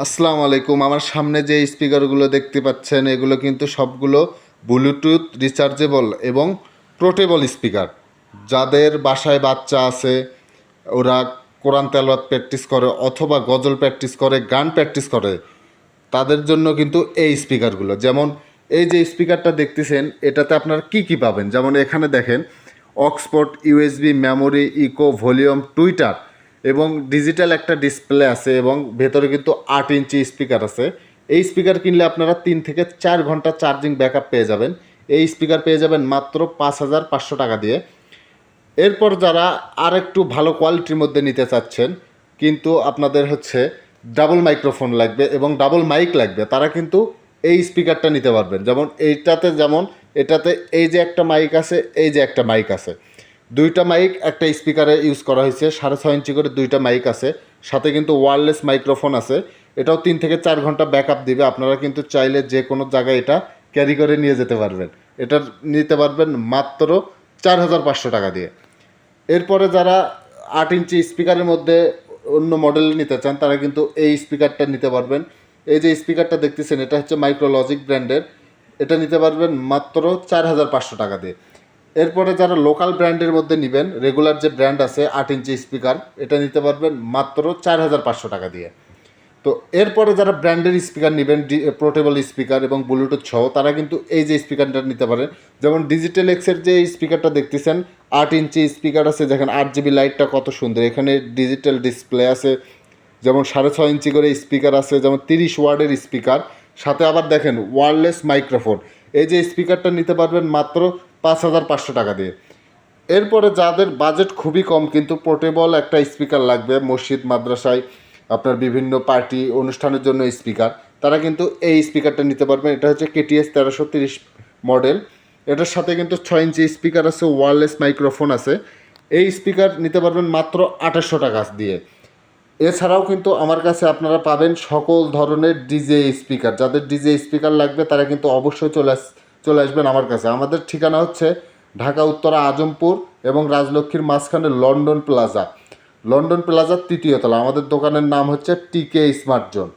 আসসালামু আলাইকুম। আমার সামনে যে স্পিকারগুলো দেখতে পাচ্ছেন এগুলো কিন্তু সবগুলো ব্লুটুথ রিচার্জেবল এবং পোর্টেবল স্পিকার। যাদের বাসায় বাচ্চা আছে, ওরা কোরআন তেলাওয়াত প্র্যাকটিস করে অথবা গজল প্র্যাকটিস করে, গান প্র্যাকটিস করে, তাদের জন্য কিন্তু এই স্পিকারগুলো। যেমন এই যে স্পিকারটা দেখতেছেন এটাতে আপনারা কি কি পাবেন, যেমন এখানে দেখেন Oxford, USB, memory, echo, volume, tweeter এবং ডিজিটাল একটা ডিসপ্লে আছে এবং ভেতরে কিন্তু 8 ইঞ্চি স্পিকার আছে। এই স্পিকার কিনলে আপনারা 3 থেকে 4 ঘন্টা চার্জিং ব্যাকআপ পেয়ে যাবেন। এই স্পিকার পেয়ে যাবেন মাত্র 5,500 টাকা দিয়ে। এরপর যারা আর একটু ভালো কোয়ালিটির মধ্যে নিতে চাচ্ছেন কিন্তু আপনাদের হচ্ছে ডাবল মাইক্রোফোন লাগবে এবং ডাবল মাইক লাগবে, তারা কিন্তু এই স্পিকারটা নিতে পারবেন। যেমন এইটাতে, যেমন এটাতে এই যে একটা মাইক আছে, এই যে একটা মাইক আছে, দুইটা মাইক একটা স্পিকারে ইউজ করা হয়েছে। 6.5 ইঞ্চি করে দুইটা মাইক আছে, সাথে কিন্তু ওয়্যারলেস মাইক্রোফোন আছে। এটাও 3 থেকে 4 ঘন্টা ব্যাকআপ দিবে। আপনারা কিন্তু চাইলে যে কোনো জায়গায় এটা ক্যারি করে নিয়ে যেতে পারবেন। এটা নিতে পারবেন মাত্র 4,500 টাকা দিয়ে। এরপরে যারা 8 ইঞ্চি স্পিকারের মধ্যে অন্য মডেল নিতে চান তারা কিন্তু এই স্পিকারটা নিতে পারবেন। এই যে স্পিকারটা দেখতেছেন এটা হচ্ছে মাইক্রোলজিক ব্র্যান্ডের। এটা নিতে পারবেন মাত্র 4,500 টাকা দিয়ে। এরপরে যারা লোকাল ব্র্যান্ডের মধ্যে নেবেন, রেগুলার যে ব্র্যান্ড আছে 8 ইঞ্চি স্পিকার, এটা নিতে পারবেন মাত্র 4,500 টাকা দিয়ে। তো এরপরে যারা ব্র্যান্ডের স্পিকার নেবেন, পোর্টেবল স্পিকার এবং ব্লুটুথ সহ, তারা কিন্তু এই যে স্পিকারটা নিতে পারেন। যেমন ডিজিটাল এক্সের যে স্পিকারটা দেখতেছেন 8 ইঞ্চি স্পিকার আছে, দেখেন 8 জিবি লাইটটা কত সুন্দর, এখানে ডিজিটাল ডিসপ্লে আছে। যেমন 6.5 ইঞ্চি করে স্পিকার আছে, যেমন 30 ওয়ার্ডের স্পিকার, সাথে আবার দেখেন ওয়্যারলেস মাইক্রোফোন। এই যে স্পিকারটা নিতে পারবেন মাত্র 5,500 টাকা দিয়ে। এরপরে যাদের বাজেট খুবই কম কিন্তু পোর্টেবল একটা স্পিকার লাগবে, মসজিদ মাদ্রাসায় আপনার বিভিন্ন পার্টি অনুষ্ঠানের জন্য স্পিকার, তারা কিন্তু এই স্পিকারটা নিতে পারবেন। এটা হচ্ছে KTS 1330 মডেল। এটার সাথে কিন্তু 6 ইঞ্চি স্পিকার আছে, ওয়্যারলেস মাইক্রোফোন আছে। এই স্পিকার নিতে পারবেন মাত্র 2,800 টাকা দিয়ে। এছাড়াও কিন্তু আমার কাছে আপনারা পাবেন সকল ধরনের ডিজে স্পিকার। যাদের ডিজে স্পিকার লাগবে তারা কিন্তু অবশ্যই চলে আসবেন আমার কাছে। আমাদের ঠিকানা হচ্ছে ঢাকা উত্তরা আজমপুর এবং রাজলক্ষ্মীর মাঝখানে লন্ডন প্লাজা, লন্ডন প্লাজার 3য় তলা। আমাদের দোকানের নাম হচ্ছে TK স্মার্ট জোন।